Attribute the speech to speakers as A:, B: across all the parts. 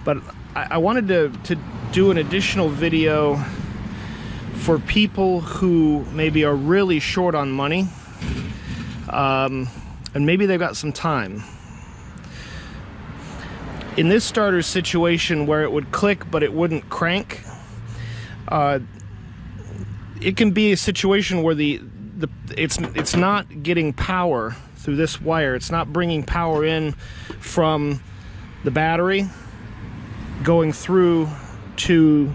A: But I wanted to do an additional video for people who maybe are really short on money, and maybe they've got some time. In this starter situation where it would click but it wouldn't crank, it can be a situation where it's not getting power through this wire. It's not bringing power in from the battery going through to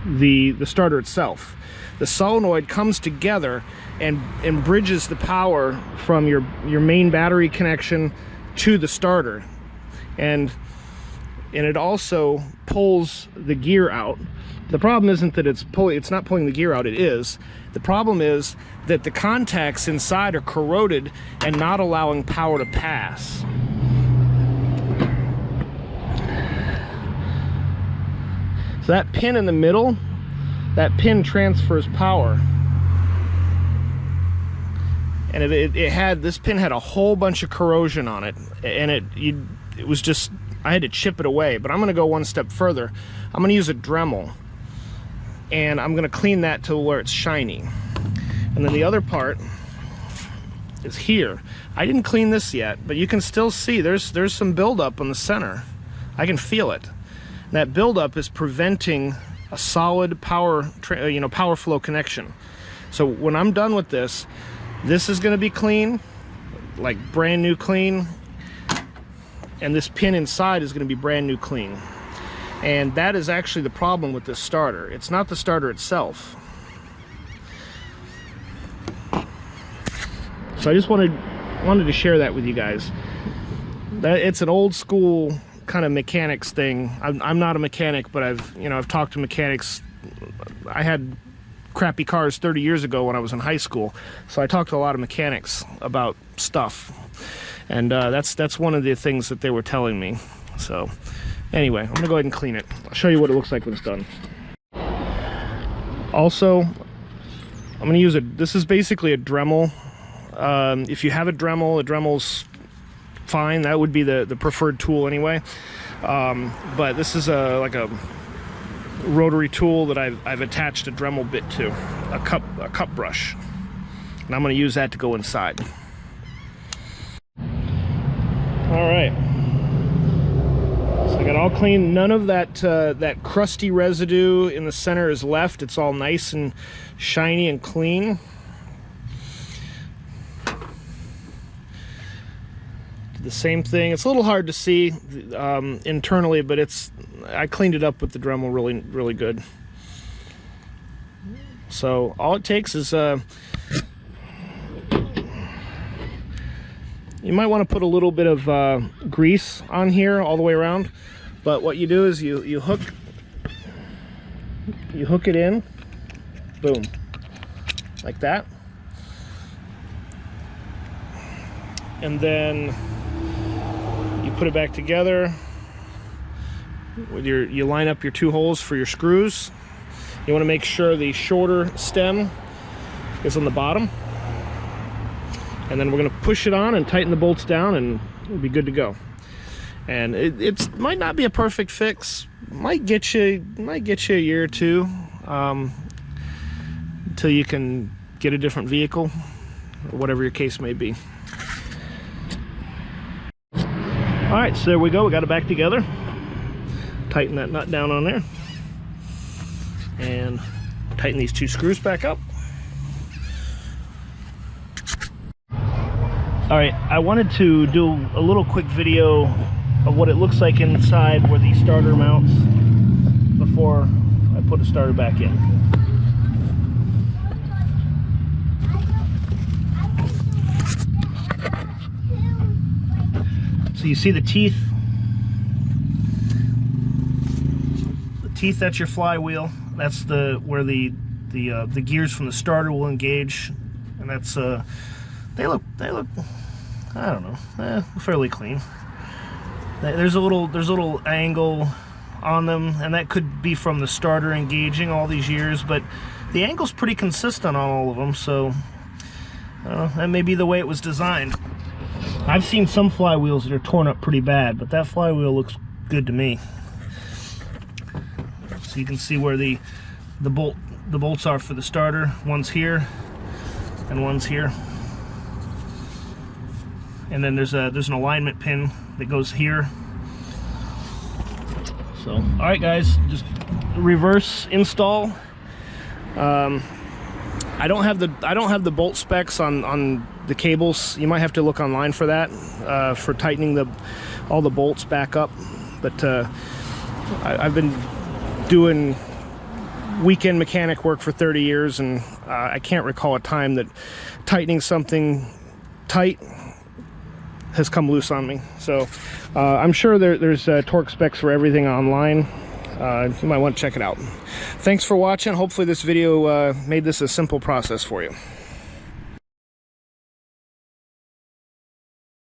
A: the starter itself. The solenoid comes together and bridges the power from your main battery connection to the starter, and it also pulls the gear out. The problem isn't that it's not pulling the gear out, it is. The problem is that the contacts inside are corroded and not allowing power to pass. So that pin in the middle, that pin transfers power. And this pin had a whole bunch of corrosion on it, and it was just, I had to chip it away. But I'm gonna go one step further. I'm gonna use a Dremel, and I'm gonna clean that to where it's shiny. And then the other part is here. I didn't clean this yet, but you can still see there's some buildup on the center. I can feel it. And that buildup is preventing a solid power flow connection. So when I'm done with this is gonna be clean, like brand new clean, and this pin inside is gonna be brand new clean. And that is actually the problem with this starter. It's not the starter itself. So I just wanted to share that with you guys. It's an old school kind of mechanics thing. I'm not a mechanic, but I've talked to mechanics. I had crappy cars 30 years ago when I was in high school, so I talked to a lot of mechanics about stuff, and that's one of the things that they were telling me. So anyway, I'm gonna go ahead and clean it. I'll show you what it looks like when it's done. Also, I'm gonna use this is basically a Dremel. If you have a Dremel's fine. That would be the preferred tool anyway. But this is like a rotary tool that I've attached a Dremel bit to, a cup brush, and I'm going to use that to go inside. All right, so I got all clean. None of that crusty residue in the center is left. It's all nice and shiny and clean. The same thing. It's a little hard to see internally, but I cleaned it up with the Dremel really good. So all it takes is you might want to put a little bit of grease on here all the way around, but what you do is you hook it in, boom, like that, and then you put it back together with you line up your two holes for your screws. You want to make sure the shorter stem is on the bottom, and then we're going to push it on and tighten the bolts down, and it'll be good to go. And it might not be a perfect fix, might get you a year or two until you can get a different vehicle, or whatever your case may be. All right, so there we go. We got it back together. Tighten that nut down on there, and tighten these two screws back up. All right, I wanted to do a little quick video of what it looks like inside where the starter mounts before I put the starter back in. So you see the teeth. The teeth, that's your flywheel. That's where the gears from the starter will engage, and that's they look I don't know, fairly clean. There's a little angle on them, and that could be from the starter engaging all these years, but the angle's pretty consistent on all of them, so that may be the way it was designed. I've seen some flywheels that are torn up pretty bad, but that flywheel looks good to me. So you can see where the bolts are for the starter. One's here and one's here. And then there's an alignment pin that goes here. So, all right, guys, just reverse install. I don't have the bolt specs on the cables. You might have to look online for that, for tightening all the bolts back up. But I've been doing weekend mechanic work for 30 years, and I can't recall a time that tightening something tight has come loose on me. So I'm sure there's torque specs for everything online. You might want to check it out. Thanks for watching. Hopefully this video made this a simple process for you.